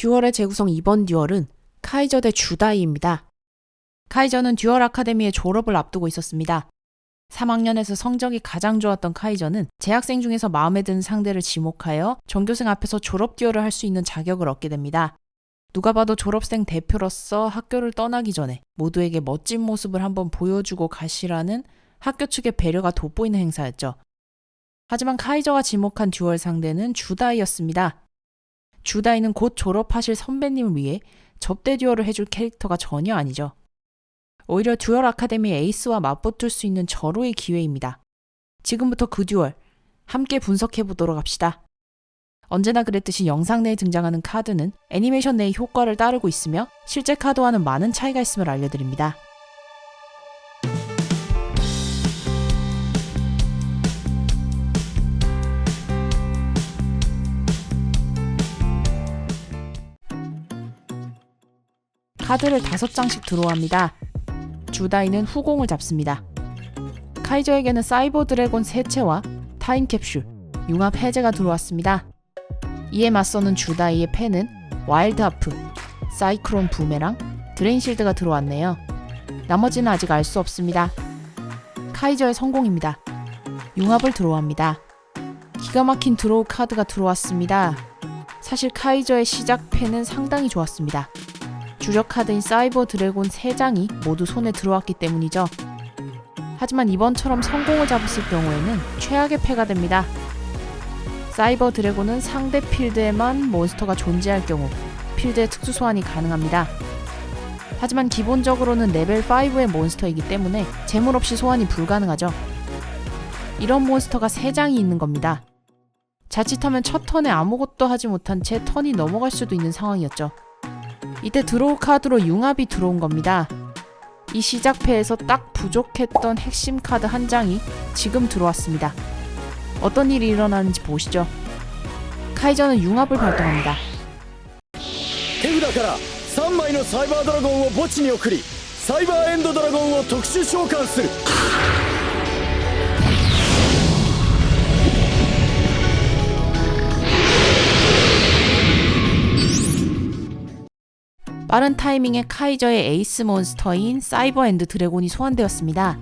듀얼의 재구성 이번 듀얼은 카이저 대 주다이입니다. 카이저는 듀얼 아카데미의 졸업을 앞두고 있었습니다. 3학년에서 성적이 가장 좋았던 카이저는 재학생 중에서 마음에 드는 상대를 지목하여 전교생 앞에서 졸업 듀얼을 할 수 있는 자격을 얻게 됩니다. 누가 봐도 졸업생 대표로서 학교를 떠나기 전에 모두에게 멋진 모습을 한번 보여주고 가시라는 학교 측의 배려가 돋보이는 행사였죠. 하지만 카이저가 지목한 듀얼 상대는 주다이였습니다. 주다이는 곧 졸업하실 선배님을 위해 접대 듀얼을 해줄 캐릭터가 전혀 아니죠. 오히려 듀얼 아카데미 에이스와 맞붙을 수 있는 절호의 기회입니다. 지금부터 그 듀얼 함께 분석해보도록 합시다. 언제나 그랬듯이 영상 내에 등장하는 카드는 애니메이션 내의 효과를 따르고 있으며 실제 카드와는 많은 차이가 있음을 알려드립니다. 카드를 5장씩 드로우합니다. 주다이는 후공을 잡습니다. 카이저에게는 사이버 드래곤 세체와 타임캡슐, 융합 해제가 들어왔습니다. 이에 맞서는 주다이의 패는 와일드 하프, 사이크론 부메랑, 드레인실드가 들어왔네요. 나머지는 아직 알 수 없습니다. 카이저의 성공입니다. 융합을 드로우합니다. 기가 막힌 드로우 카드가 들어왔습니다. 사실 카이저의 시작 패는 상당히 좋았습니다. 주력 카드인 사이버 드래곤 3장이 모두 손에 들어왔기 때문이죠. 하지만 이번처럼 성공을 잡았을 경우에는 최악의 패가 됩니다. 사이버 드래곤은 상대 필드에만 몬스터가 존재할 경우 필드의 특수 소환이 가능합니다. 하지만 기본적으로는 레벨 5의 몬스터이기 때문에 재물 없이 소환이 불가능하죠. 이런 몬스터가 3장이 있는 겁니다. 자칫하면 첫 턴에 아무것도 하지 못한 채 턴이 넘어갈 수도 있는 상황이었죠. 이때 드로우 카드로 융합이 들어온 겁니다. 이 시작패에서 딱 부족했던 핵심 카드 한 장이 지금 들어왔습니다. 어떤 일이 일어나는지 보시죠. 카이저는 융합을 발동합니다. 手札から3枚のサイバードラゴンを墓地に送りサイバーエンドドラゴンを特殊召喚する。 빠른 타이밍에 카이저의 에이스 몬스터인 사이버 엔드 드래곤이 소환되었습니다.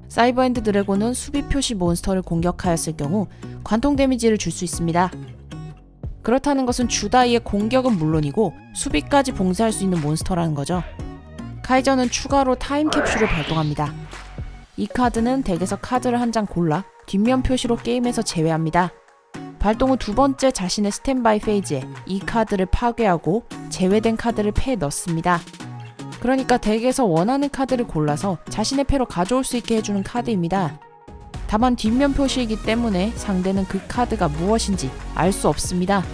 사이버 엔드 드래곤은 수비 표시 몬스터를 공격하였을 경우 관통 데미지를 줄 수 있습니다. 그렇다는 것은 주다이의 공격은 물론이고 수비까지 봉쇄할 수 있는 몬스터라는 거죠. 카이저는 추가로 타임캡슐을 발동합니다. 이 카드는 덱에서 카드를 한 장 골라 뒷면 표시로 게임에서 제외합니다. 발동 후 두 번째 자신의 스탠바이 페이지에 이 카드를 파괴하고 제외된 카드를 패에 넣습니다. 그러니까 덱에서 원하는 카드를 골라서 자신의 패로 가져올 수 있게 해주는 카드입니다. 다만 뒷면 표시이기 때문에 상대는 그 카드가 무엇인지 알 수 없습니다.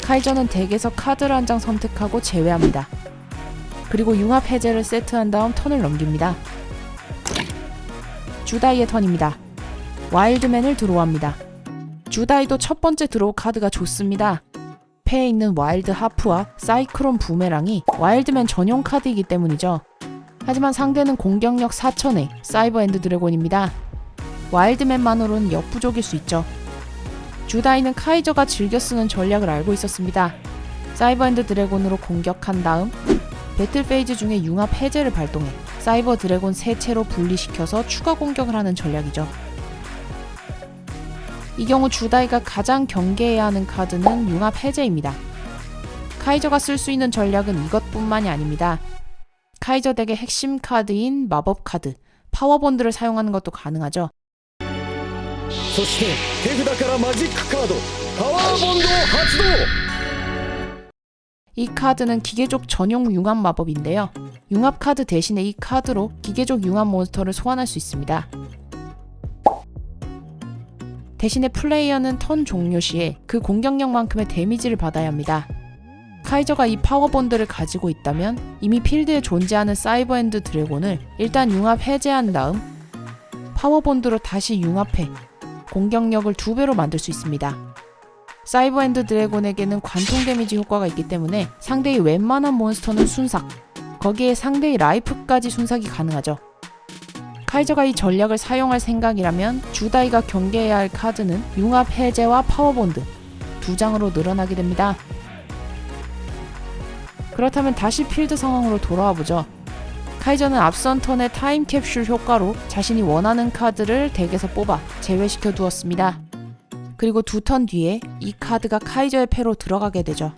카이저는 덱에서 카드를 한 장 선택하고 제외합니다. 그리고 융합 해제를 세트한 다음 턴을 넘깁니다. 주다이의 턴입니다. 와일드맨을 드로우합니다. 주다이도 첫 번째 드로우 카드가 좋습니다. 패에 있는 와일드 하프와 사이크론 부메랑이 와일드맨 전용 카드이기 때문이죠. 하지만 상대는 공격력 4000의 사이버 엔드 드래곤입니다. 와일드맨만으로는 역부족일 수 있죠. 주다이는 카이저가 즐겨 쓰는 전략을 알고 있었습니다. 사이버 엔드 드래곤으로 공격한 다음 배틀 페이지 중에 융합 해제를 발동해 사이버 드래곤 세체로 분리시켜서 추가 공격을 하는 전략이죠. 이 경우 주다이가 가장 경계해야 하는 카드는 융합 해제입니다. 카이저가 쓸 수 있는 전략은 이것뿐만이 아닙니다. 카이저 덱의 핵심 카드인 마법 카드, 파워본드를 사용하는 것도 가능하죠. そして手札からマジックカードパワーボンドを発動。 이 카드는 기계족 전용 융합 마법인데요. 융합 카드 대신에 이 카드로 기계족 융합 몬스터를 소환할 수 있습니다. 대신에 플레이어는 턴 종료 시에 그 공격력만큼의 데미지를 받아야 합니다. 카이저가 이 파워본드를 가지고 있다면 이미 필드에 존재하는 사이버 엔드 드래곤을 일단 융합 해제한 다음 파워본드로 다시 융합해 공격력을 2배로 만들 수 있습니다. 사이버 엔드 드래곤에게는 관통 데미지 효과가 있기 때문에 상대의 웬만한 몬스터는 순삭, 거기에 상대의 라이프까지 순삭이 가능하죠. 카이저가 이 전략을 사용할 생각이라면 주다이가 경계해야 할 카드는 융합 해제와 파워본드 2장으로 늘어나게 됩니다. 그렇다면 다시 필드 상황으로 돌아와 보죠. 카이저는 앞선 턴의 타임캡슐 효과로 자신이 원하는 카드를 덱에서 뽑아 제외시켜 두었습니다. 그리고 두 턴 뒤에 이 카드가 카이저의 패로 들어가게 되죠.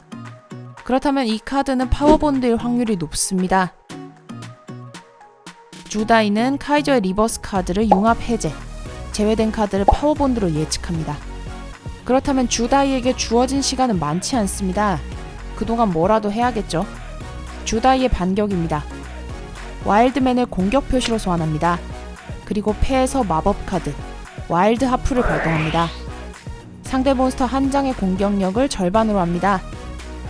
그렇다면 이 카드는 파워본드일 확률이 높습니다. 주다이는 카이저의 리버스 카드를 융합 해제, 제외된 카드를 파워본드로 예측합니다. 그렇다면 주다이에게 주어진 시간은 많지 않습니다. 그동안 뭐라도 해야겠죠. 주다이의 반격입니다. 와일드맨을 공격 표시로 소환합니다. 그리고 패에서 마법 카드 와일드 하프를 발동합니다. 상대 몬스터 한 장의 공격력을 절반으로 합니다.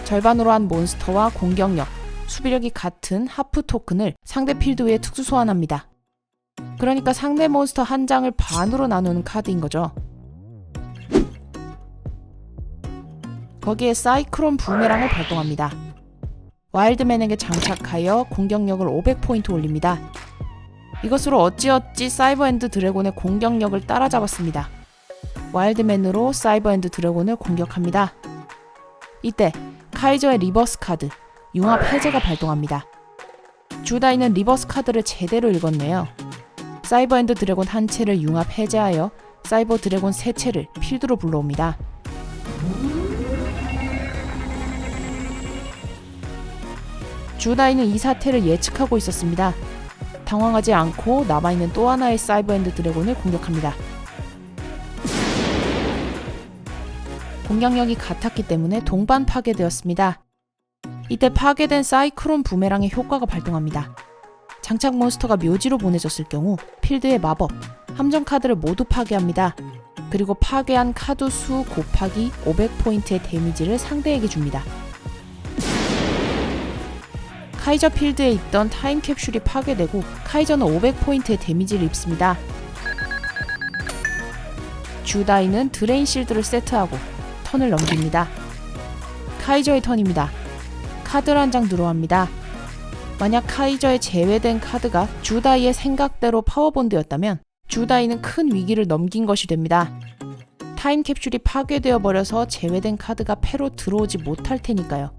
절반으로 한 몬스터와 공격력, 수비력이 같은 하프 토큰을 상대 필드 위에 특수 소환합니다. 그러니까 상대 몬스터 한 장을 반으로 나누는 카드인 거죠. 거기에 사이클론 부메랑을 발동합니다. 와일드맨에게 장착하여 공격력을 500포인트 올립니다. 이것으로 어찌어찌 사이버엔드 드래곤의 공격력을 따라잡았습니다. 와일드맨으로 사이버엔드 드래곤을 공격합니다. 이때 카이저의 리버스 카드 융합 해제가 발동합니다. 주다이는 리버스 카드를 제대로 읽었네요. 사이버엔드 드래곤 한 채를 융합 해제하여 사이버 드래곤 세 채를 필드로 불러옵니다. 주다이는 이 사태를 예측하고 있었습니다. 당황하지 않고 남아있는 또 하나의 사이버엔드 드래곤을 공격합니다. 공격력이 같았기 때문에 동반 파괴되었습니다. 이때 파괴된 사이클론 부메랑의 효과가 발동합니다. 장착 몬스터가 묘지로 보내졌을 경우 필드의 마법, 함정 카드를 모두 파괴합니다. 그리고 파괴한 카드 수 곱하기 500포인트의 데미지를 상대에게 줍니다. 카이저 필드에 있던 타임캡슐이 파괴되고 카이저는 500포인트의 데미지를 입습니다. 주다이는 드레인 실드를 세트하고 턴을 넘깁니다. 카이저의 턴입니다. 카드를 한 장 들어옵니다. 만약 카이저의 제외된 카드가 주다이의 생각대로 파워본드였다면 주다이는 큰 위기를 넘긴 것이 됩니다. 타임캡슐이 파괴되어 버려서 제외된 카드가 패로 들어오지 못할 테니까요.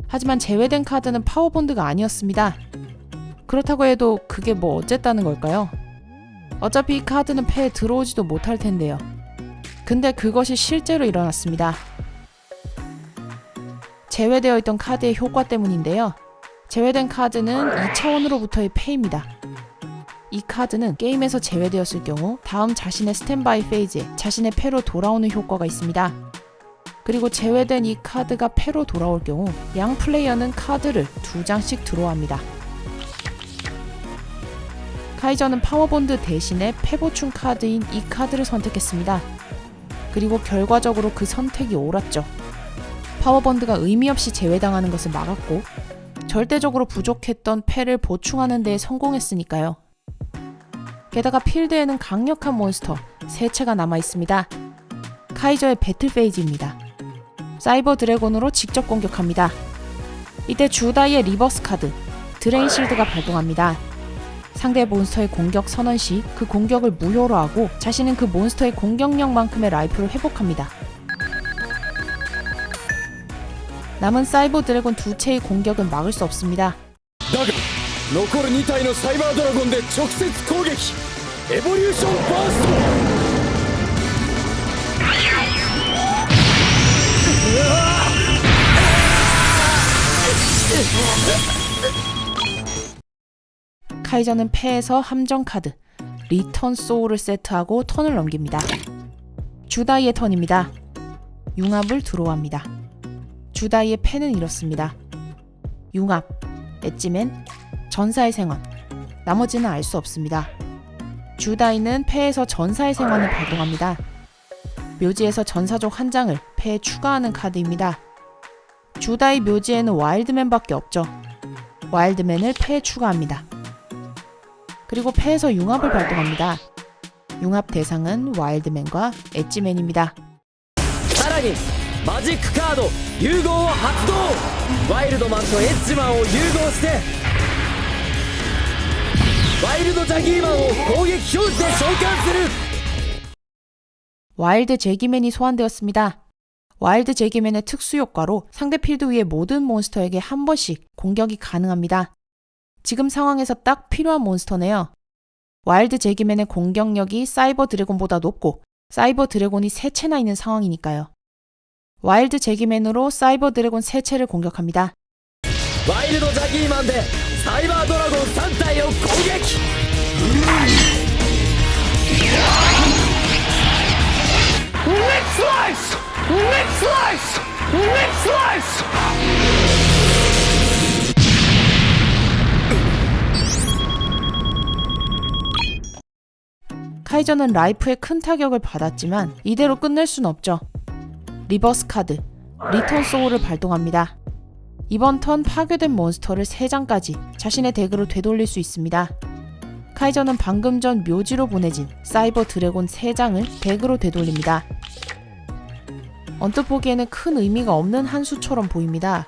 하지만 제외된 카드는 파워본드가 아니었습니다. 그렇다고 해도 그게 뭐 어쨌다는 걸까요? 어차피 이 카드는 패에 들어오지도 못할 텐데요. 근데 그것이 실제로 일어났습니다. 제외되어 있던 카드의 효과 때문인데요. 제외된 카드는 2차원으로부터의 패입니다. 이 카드는 게임에서 제외되었을 경우 다음 자신의 스탠바이 페이지에 자신의 패로 돌아오는 효과가 있습니다. 그리고 제외된 이 카드가 패로 돌아올 경우 양 플레이어는 카드를 2장씩 드로우합니다. 카이저는 파워본드 대신에 패 보충 카드인 이 카드를 선택했습니다. 그리고 결과적으로 그 선택이 옳았죠. 파워본드가 의미 없이 제외당하는 것을 막았고 절대적으로 부족했던 패를 보충하는 데에 성공했으니까요. 게다가 필드에는 강력한 몬스터 3채가 남아있습니다. 카이저의 배틀 페이지입니다. 사이버 드래곤으로 직접 공격합니다. 이때 주다이의 리버스 카드 드레인 실드가 발동합니다. 상대 몬스터의 공격 선언 시 그 공격을 무효로 하고 자신은 그 몬스터의 공격력만큼의 라이프를 회복합니다. 남은 사이버 드래곤 2채의 공격은 막을 수 없습니다. だが残る2体のサイバードラゴンで直接攻撃エボリューションバースト카이저는 패에서 함정 카드 리턴 소울을 세트하고 턴을 넘깁니다. 주다이의 턴입니다. 융합을 드로우합니다. 주다이의 패는 이렇습니다. 융합, 엣지맨, 전사의 생환, 나머지는 알 수 없습니다. 주다이는 패에서 전사의 생환을 발동합니다. 묘지에서 전사족 한 장을 패에 추가하는 카드입니다. 주다이 묘지에는 와일드맨밖에 없죠. 와일드맨을 패에 추가합니다. 그리고 패에서 융합을 발동합니다. 융합 대상은 와일드맨과 엣지맨입니다. さらにマジックカード融合を発動ワイルドマンとエッジマンを融合してワイルドジャギーマンを攻撃表示で召喚する 와일드 제기맨이 소환되었습니다. 와일드 제기맨의 특수 효과로 상대 필드 위의 모든 몬스터에게 한 번씩 공격이 가능합니다. 지금 상황에서 딱 필요한 몬스터네요. 와일드 제기맨의 공격력이 사이버 드래곤보다 높고 사이버 드래곤이 3채나 있는 상황이니까요. 와일드 제기맨으로 사이버 드래곤 3채를 공격합니다. ワイルドジャギーマンでサイバードラゴン3体を攻撃。카이저는 라이프의 큰 타격을 받았지만 이대로 끝낼 순 없죠. 리버스 카드, 리턴 소울을 발동합니다. 이번 턴 파괴된 몬스터를 3장까지 자신의 덱으로 되돌릴 수 있습니다. 카이저는 방금 전 묘지로 보내진 사이버 드래곤 3장을 덱으로 되돌립니다. 언뜻 보기에는 큰 의미가 없는 한 수처럼 보입니다.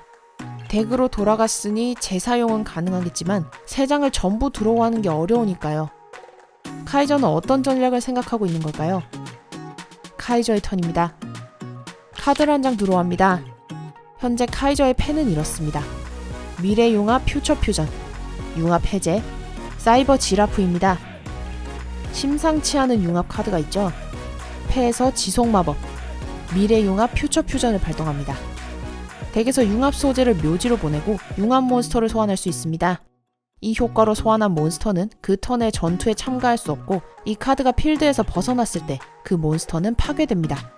덱으로 돌아갔으니 재사용은 가능하겠지만 3장을 전부 드로우하는 게 어려우니까요. 카이저는 어떤 전략을 생각하고 있는 걸까요? 카이저의 턴입니다. 카드를 한 장 드로우합니다. 현재 카이저의 패는 이렇습니다. 미래 융합 퓨처 퓨전, 융합 해제, 사이버 지라프입니다. 심상치 않은 융합 카드가 있죠. 패에서 지속 마법, 미래 융합 퓨처 퓨전을 발동합니다. 덱에서 융합 소재를 묘지로 보내고 융합 몬스터를 소환할 수 있습니다. 이 효과로 소환한 몬스터는 그 턴의 전투에 참가할 수 없고 이 카드가 필드에서 벗어났을 때 그 몬스터는 파괴됩니다.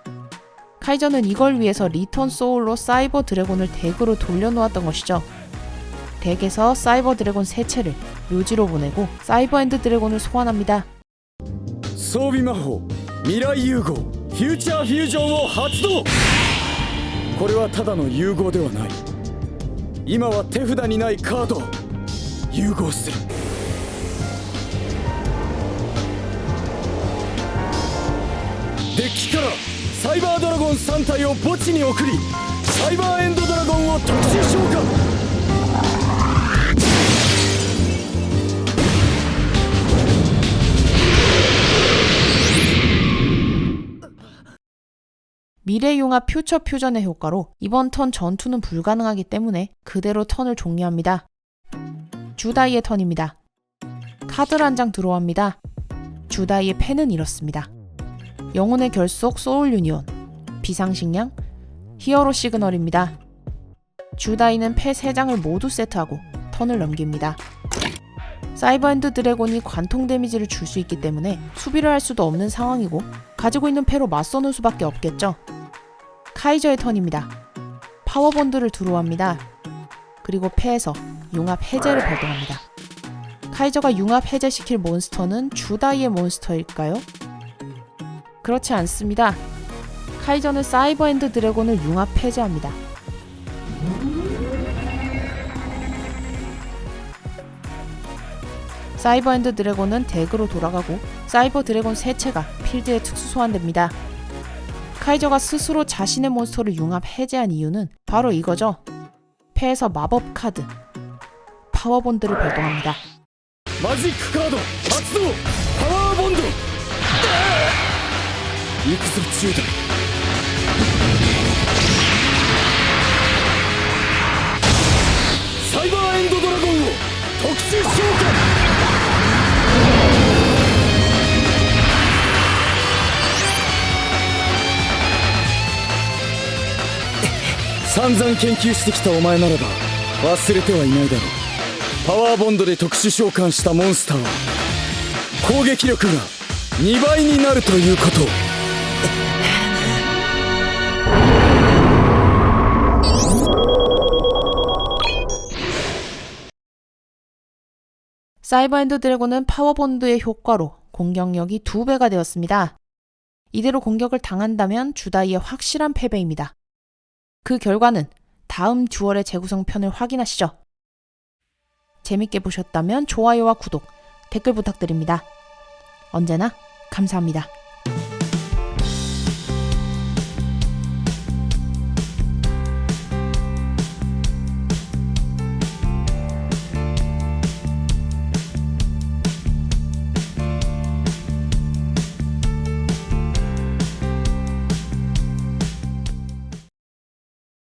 카이저는 이걸 위해서 리턴 소울로 사이버 드래곤을 덱으로 돌려놓았던 것이죠. 덱에서 사이버 드래곤 3채를 묘지로 보내고 사이버 엔드 드래곤을 소환합니다. 装備魔法未来融合フューチャーフュージョンを発動。これはただの融合ではない。今は手札にないカードを融合する。デッキからサイバードラゴン3体を墓地に送りサイバーエンドドラゴンを特殊召喚。미래 융합 퓨처 퓨전의 효과로 이번 턴 전투는 불가능하기 때문에 그대로 턴을 종료합니다. 주다이의 턴입니다. 카드를 한 장 드로우합니다. 주다이의 패는 이렇습니다. 영혼의 결속 소울 유니온, 비상식량, 히어로 시그널입니다. 주다이는 패 3장을 모두 세트하고 턴을 넘깁니다. 사이버 엔드 드래곤이 관통 데미지를 줄 수 있기 때문에 수비를 할 수도 없는 상황이고 가지고 있는 패로 맞서는 수밖에 없겠죠. 카이저의 턴입니다. 파워본드를 드로우합니다. 그리고 패에서 융합 해제를 발동합니다. 카이저가 융합 해제시킬 몬스터는 주다이의 몬스터일까요? 그렇지 않습니다. 카이저는 사이버 엔드 드래곤을 융합 해제합니다. 사이버 엔드 드래곤은 덱으로 돌아가고 사이버 드래곤 3채가 필드에 특수 소환됩니다. 카이저가 스스로 자신의 몬스터를 융합 해제한 이유는 바로 이거죠. 패에서 마법 카드, 파워본드를 발동합니다. マジックカード発動パワーボンド。行くぞ10代。サイバーエンドドラゴンを特殊召喚。散々研究してきたお前ならば忘れてはいないだろう。パワーボンドで特殊召喚したモンスターは攻撃力が2倍になるということ。사이버 엔드 드래곤은 파워본드의 효과로 공격력이 2배가 되었습니다. 이대로 공격을 당한다면 주다이의 확실한 패배입니다. 그 결과는 다음 듀얼의 재구성편을 확인하시죠. 재밌게 보셨다면 좋아요와 구독, 댓글 부탁드립니다. 언제나 감사합니다.